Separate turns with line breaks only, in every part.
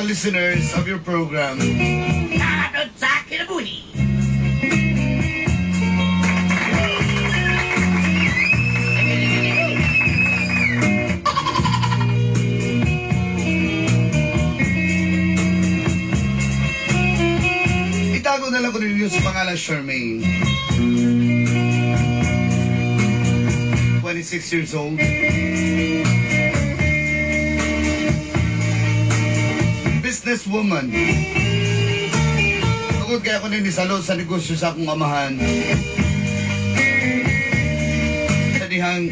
listeners of your program.
Nakakapit sa kinabuhi.
Itago na lang ko ninyo sa pangalan Charmaine. 26 years old. Businesswoman. Tungkol kaya ko ninisalo sa negosyo sa akong amahan. Sa dihang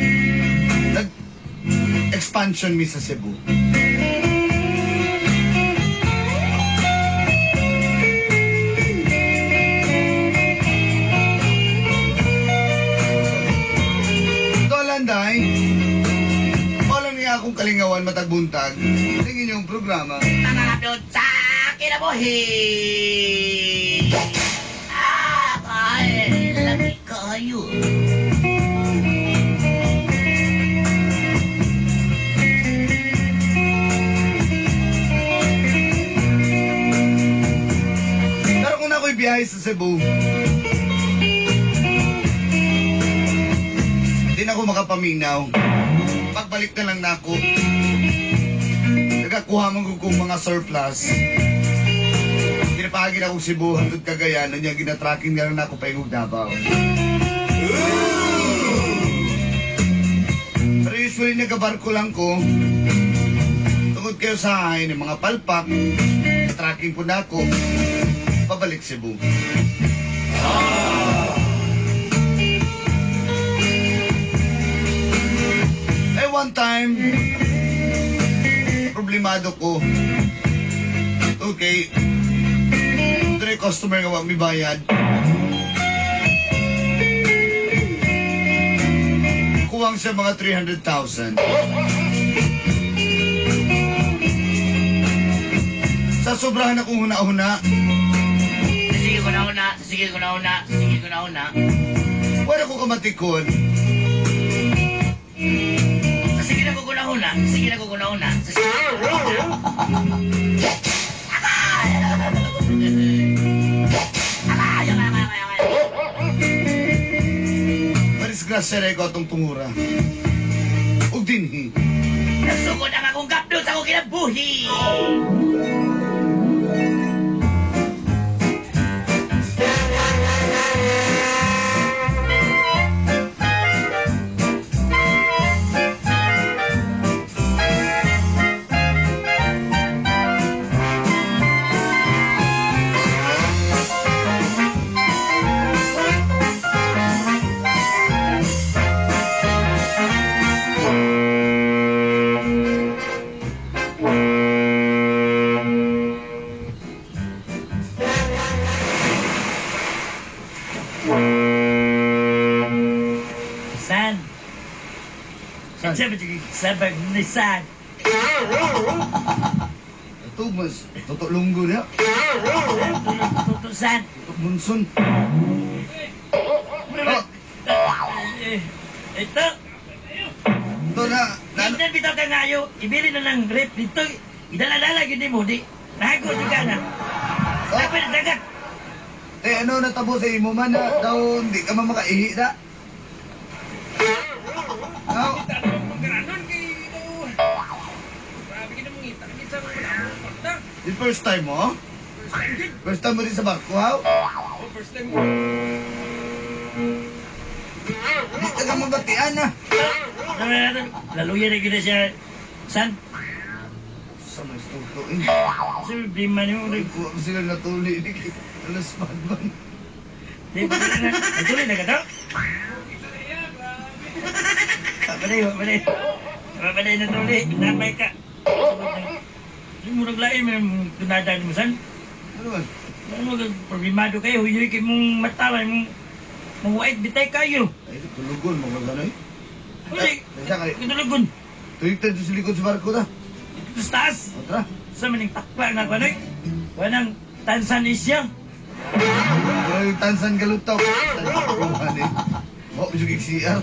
nag-expansion mi sa Cebu. Dolanday, walang niya akong kalingawan matagbuntag. Tingin yung programa.
Nakakapit sa kinabuhi. Ay, lagi kayo.
Pero kung ako'y biyahe sa Cebu, di na ako makapaminaw. Pagbalik na lang na ako. Nagkakuha mo kong mga surplus. Pinapahagin akong Cebu hanggang Cagayan. Niya ginatracking na lang na ako paingog Davao. Pero usually nagabarko lang ko. Tungod kayo sa akin ng mga palpak. Tracking po na ako. Pabalik Cebu. One time, problemado ko. Okay. Ito na yung customer nga may bayad. Kuwang siya mga 300,000. Sa sobrahan akong huna-huna.
Sige ko na una.
Wala ko kamatikon.
Sige na ko una.
Marisgrasya na ikaw itong tungura. O dinhi.
Nasugod ang akong kapdo sa akong kinabuhi. Sabag ni San.
Ito, mas tutok lunggo niya.
Tutok San.
Tutok munson.
Ito.
Ito na.
Hindi bitaw ka ngayo. Ibili na ng rep dito. Idala-dala yun mo. Di. Nahago juga na. Sabi na dagat.
Ano natabo sa imo man na daw hindi ka man makaihi na? No? The first time mo? First time mo din sa barko, ha?
First time mo.
Di ka nga mabatian, ha?
Laluya na gina siya. San?
Sa mga stutuin.
Sabi, bima niyo.
Kuha ko sila natuli. Alas padman.
Natuloy na ka to? Papaday na tuloy. Napay ka. Yung murag lain, may tunadaan mo san?
Ano man?
Ano problemado kayo? Huyuy kayo mong matawa, mong wait bitay kayo.
Ay, tulugon mo ka gano'y.
Hindi,
Nasa ka rin.
kitulugon.
Tuwing tayo sa likod sa barko na.
Sa taas.
O, tara.
Sa maning takpa nga kano'y. Wanang Tansan Isya.
Pero yung tansan galutaw. Tansan eh. O, medyo kiksiya.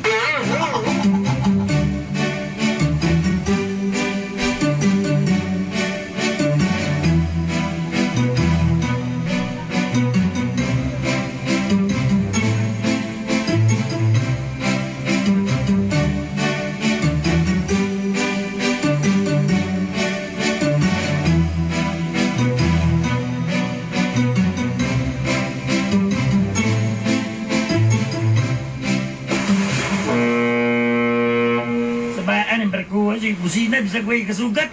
bisag ko'y kasugat.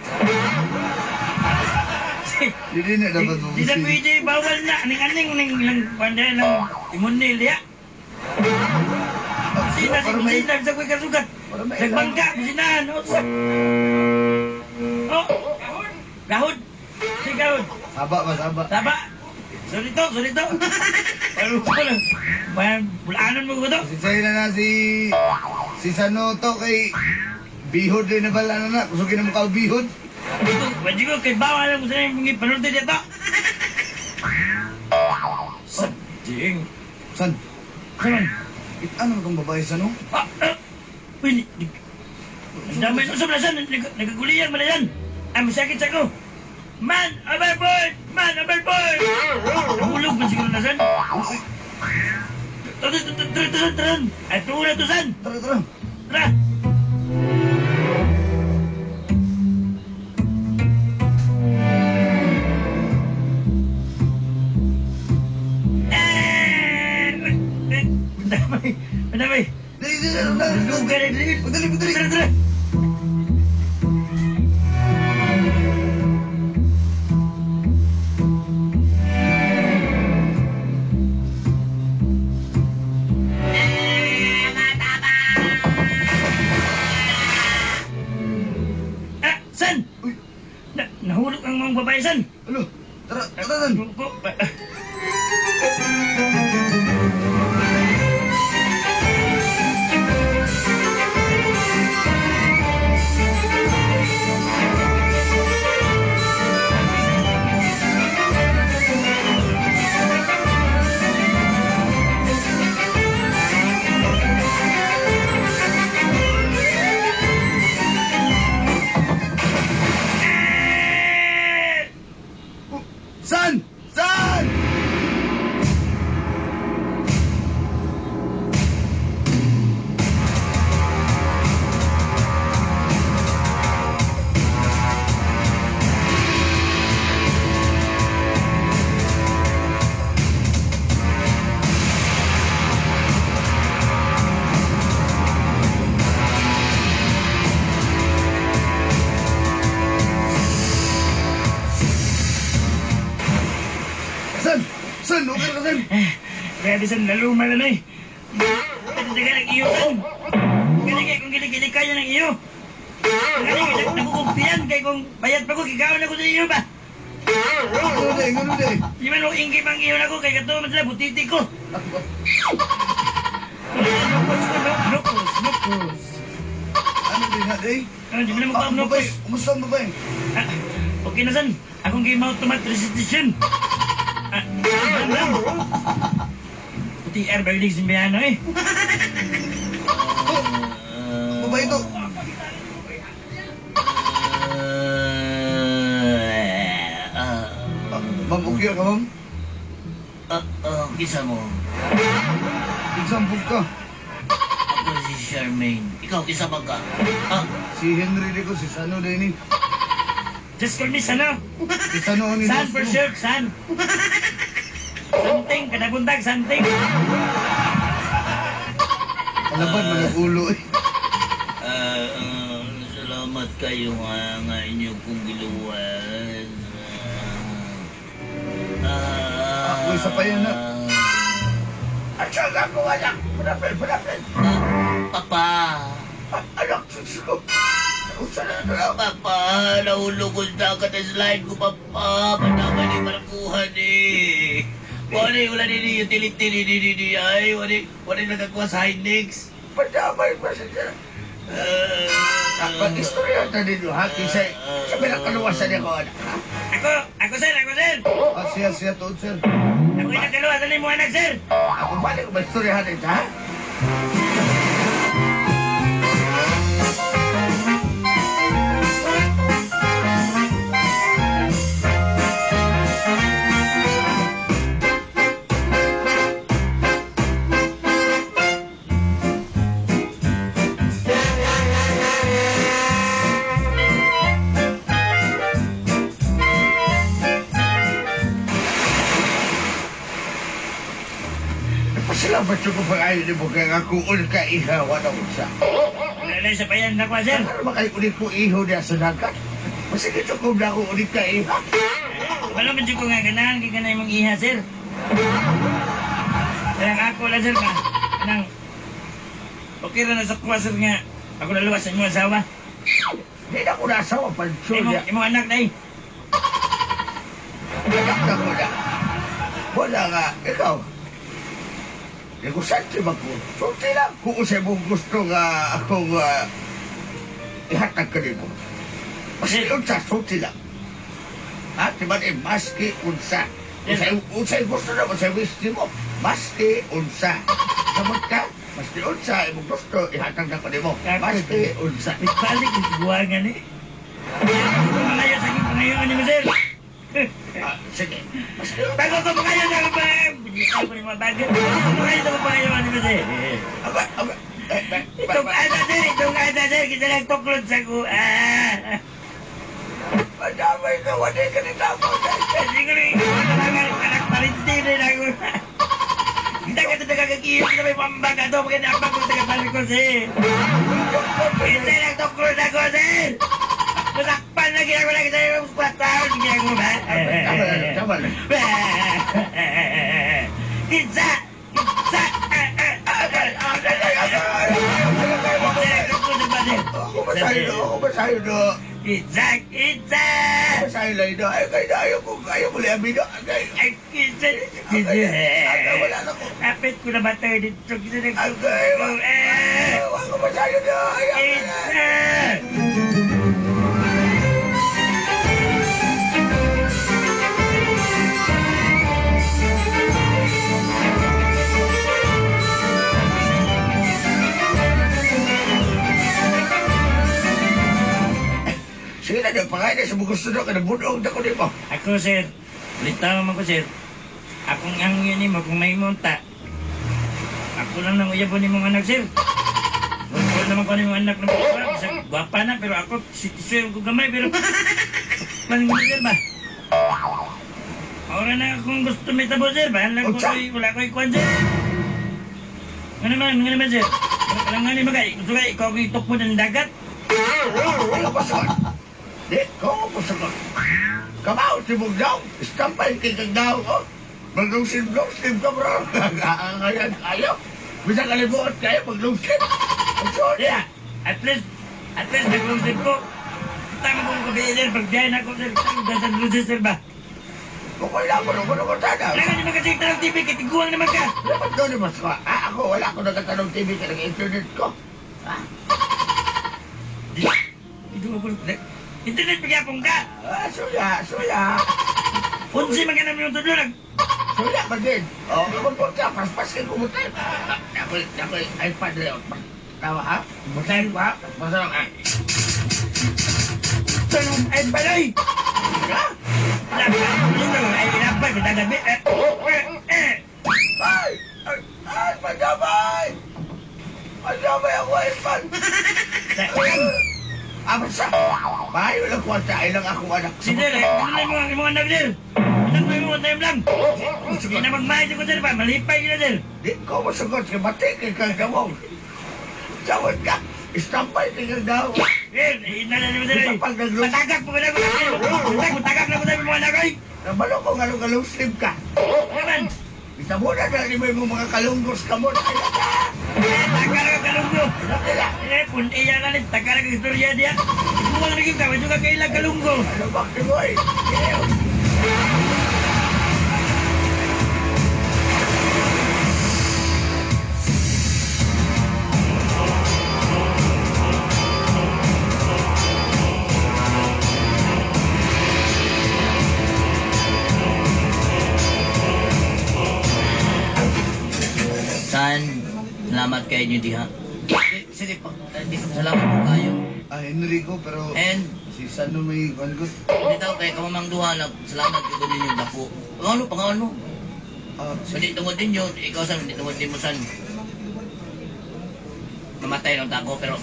Hindi na dapat
Di na pwede, bawal na. Aning-aning, lang, panday lang, imunil, ya. Sina, bisag ko'y kasugat. Nagbangka, sinahan, o, sa... Oh, gahod. Si gahod.
Saba ba, saba?
Taba. Sorry to. Paano ko lang. Bulaanan mo ko to.
Sisay na si Sano to kay bihod din na bala na. Kusugin na mo ka bihod.
Wadi ko kay bawa lang ko sa mga panunti dito. Sading.
San?
Saman.
Ano kang babae Sano?
Uy, damay no sa blasan. Nagaguliyang mo na yan. Ang masakit sa ko. Man overboard! Nahulog man siguro na san. Tara. Ay, tuwa na to san.
Tara.
Tara. Madamay.
Dali.
Lugar ay dali.
Madali.
Tara. San?
Uy,
Nahulog ang mga babae, San.
ano? Tara. San? San? Okay ka, San?
Grabe, San. Naluma na na eh. Tataga ng iyo, San. Kung gini kaya ng iyo. Nakukugtiyan kaya kung bayad pa ko, kikawan ako sa iyo ba?
Ganun din.
Di man mo ingkip ang iyo na ko, kaya katuwa sila, butiti ko. Nukos.
Ano din na, day?
Di mo na magpapam nukos.
Umusta ang babae?
Okay na, San. Akong game out tomat restitution. Puti air berling simbayano eh.
Babae to. Ma'am, okay ka, ma'am?
Kisa mo.
Example ka.
Ako si Charmaine. Ikaw, kisa ba ka?
Si Henry Rico, si Sano din eh.
Just call me Sano.
Si Sano ni
San for sure, San. Santing, kadabuntag, santing.
Alaban, malagulo eh.
Salamat kayo nga inyo kong giluwan.
Ako isa pa yan, ha?
Asal ako, anak. Palapel. Papa. Anak, susunod. Papa, nahulugod na ka na slide ko, Papa. Panaman ni Markuhan eh. Wala ni utility ay. Wala nagkakuha sa Hynix.
Padamay ba siya? Mag-istorya na ninyo, ha? Kasi sabi na kaluwasan niya ko, anak, ha?
Ako, sir.
Siya, tood, sir.
Ako yung nagkaluwasan mo, anak, sir.
Ako balik ko mag-istoryahan ninyo, ha? Pasalamat ko pa kayo ni mo kaya ako ka ihawa na usa.
Wala sa payan na ko, sir.
Ano makay ulit ko iho niya sa dagat? Masige ko na ako ulit ka iho.
Wala man ko nga ganahan, kaya na yung iha, sir. Kaya ako lang, sir, ka. Kanang, okay na sa kuha, sir, nga. Ako naluwas sa inyong asawa.
Hindi na ko nasawa, panso niya.
Imong anak na eh.
Anak na ko na. Wala nga, ikaw. Negosante ba ko? Sulti lang. Kung usay mong gusto nga akong ihatag ka nito. Maski unsa, sulti lang. Ha? Diba eh, maski unsa. Unsay gusto na, unsay wish mo. Maski unsa. Samot ka, maski unsa, imong gusto, ihatag na ka nimo. Maski unsa.
Balik yung buwangan eh. Pangaya sa aking pangayon ni Sir.
Sige, maski unsa.
Bago ko pangayon na ako pa. Binitaw ko ni mga bagay. Bago ko pangayon sa pangayon ni Sir.
Aba,
Itong ata sir, kita lang tuklod sa ko.
madamay ka, wala ka ni tamo.
Hindi ko rin, anak parinti rin ako. Kita ka ito nagkakakiyos na may pambaga to, pagka nakapag ko sa kapalit ko, sir. Kita lang tuklod ako, sir. Masakpan na ginagawa lang kita yung 4 taon, ginagawa ba?
Tama lang.
Kinsa! Kinsa!
Ako masayo do.
Kinsa! Kinsa!
Masayo lang do. Ayaw mo liamin do.
Ay, kinsa!
Aga, wala na ko.
Kapit ko na batay dito. Kinsa na
Agay, ako masayo do.
Kinsa!
Sige na, pangay na sa gusto do. Kada budong na ko di mo.
Ako, sir. Litaw mo ko, sir. Akong ang yun mo kung may munta. Ako lang nang uyabon ni mong anak, sir. Gusto naman ko ni mong anak na mga isang gwapa na, pero ako, sir ko gamay, pero... Paling sir ba? Ora na akong gusto may tabo, sir. Bahala ko wala ko ikuan, sir. Nga naman, sir. Kalangan ni magay. Gusto ka, ikaw ang itok mo ng dagat.
Wala pa sagot. Di, ko po sagot. Kamao, tibog daw. Istampay kay kang daw ko. Maglungsin ka, bro. Ngayon, ayaw. Bisa kalimuot kayo, maglungsin. Ang sorry.
Yeah, at least, naglungsin ko. Tama ko ko bilir, pagbiyahin ako, sir. Dasan lusin, sir ba?
Kung wala ko, sana.
Kailangan niyo magkasita ng TV, kitiguang naman ka.
Dapat doon naman ko. Ako, wala ko nagkatanong TV ka ng internet ko.
Ito mo po, internet pagyapong ka.
Suya.
Unsi magkana mo yung tudlo,
Suya pa din. O, kapag ka, paspasin ko mo tayo. Nakoy iPad na yun. Tawa ha? Butayin ko ha? Masarang ha?
Tanong, ay balay!
Ha?
Ay, inapay, kita gabi.
Ay, madamay! Madamay ako iPad! Basta? Bayo lang ko ang lang akong anak.
Sige, tunay mo ang mga anak, sir. Ilan mo yung time lang. Sige na magmahit ko, sir, pa. Malipay ka, sir.
Di ko masagot ka, batik kang damong. Sawad ka, istampay kang daw.
Sir, inalala mo, sir.
Kapag nag-loop.
Matagak po ka na, sir. Matagak na po tayo mga anak, ay.
Nabalo ko galong slim ka.
Naman.
Isa mo na yung mga kalunggos ka mo.
Takar ka kalunggo. Punti yan na rin. Takar ka istorya dia. Ibuwang rin ka. Medyo ka kailang kalunggo.
Ano ba ko eh?
San, salamat kay inyo diha.
Sige po.
Salamat po kayo.
Enrico, pero
And,
si Sano may one good.
hindi daw kay kamamang duha na salamat ko ninyo dako. Pangano? Hindi tungod ninyo, ikaw san, hindi tungod din mo san. Mamatay lang tako, pero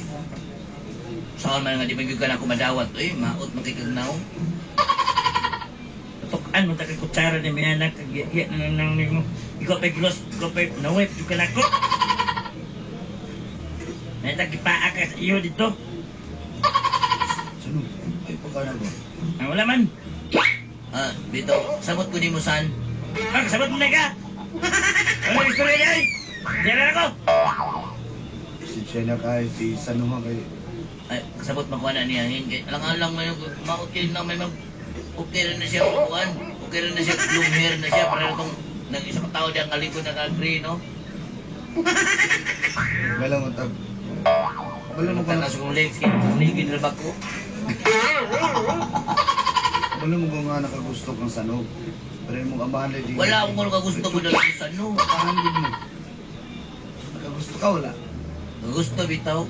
saan man nga di magiging ako madawat. Uy, maot makikagnaw.
Tukan mo takay kutsara ni may anak. Kagiyat na nang mo. Ikaw pa'y gloss. Ikaw pa'y nawip. Ikaw na ko. May nagkipaa ka sa iyo dito.
Sino? Ay, pagkana ko.
Ah, wala man.
Dito, samot ko ni mo san.
Sabat mo na ka. Ano yung istorya niya? Diyan na ako.
Si Chena kay, si Sanuha kay.
Ay, sabot makuha na niya. Hindi. Alang-alang may ma-okay na may okay rin na siya kukuhan. Okay rin na siya, long hair na siya. Para itong nag-isang tao diyang kalikod na kagri, no?
Galang mo tag. Wala mo
Magtala
kung
sa kong legs, kinigin na bako.
wala mo kung nga nakagusto kang Sanog. Pero yung mong amahan din.
Wala akong kagusto ko na sa no.
Amahan din mo. Nakagusto ka, wala.
Gusto bitaw.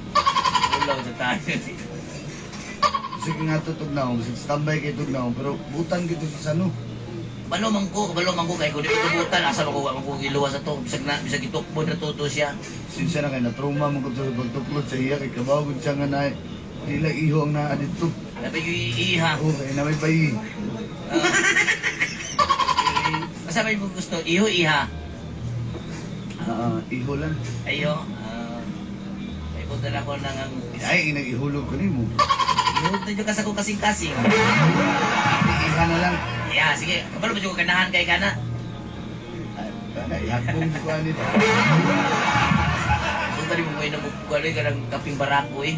Wala sa tayo.
Sige nga tutog na ako. Sige standby kay tutog na ako. Pero butan kita sa Sanog.
Balo man ko kay ko di ko tubutan asa ko giluwas sa to bisag itukbo na tuto siya.
Sinsya na kayo, na-trauma mo ko sa pagtuklod sa iya. Kay kabawag siya nga na nila iho ang naa dito.
Sabi ko iiha.
Okay, na may payi.
Sabi mo gusto iho-iha.
Iho lang.
Ayo. Ay punta na ko nang
Ay, inag-ihulog ko ni mo.
iho tayo ka sa ko kasing-kasing.
Iha na lang.
Yeah, sige. Kabalo ba ko kanahan kay kana?
Kana, ihakbong ko anit.
So tadi mo may nabukuan ka ng kaping barako eh.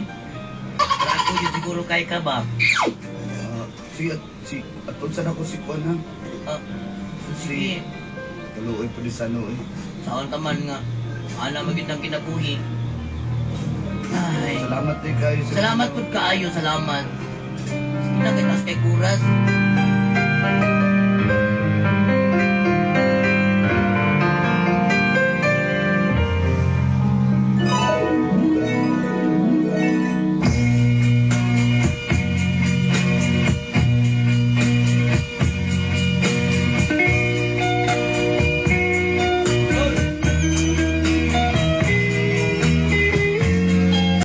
Barako yun siguro kay ka ba?
Sige, at unsan ako si Kuan ha?
Sige.
Kaluoy po di Sano eh.
Saon taman nga. Ana magindang kinabuhi. Ay.
Salamat din kayo.
Salamat pud kaayo, salamat. Sige na kay kay kuras.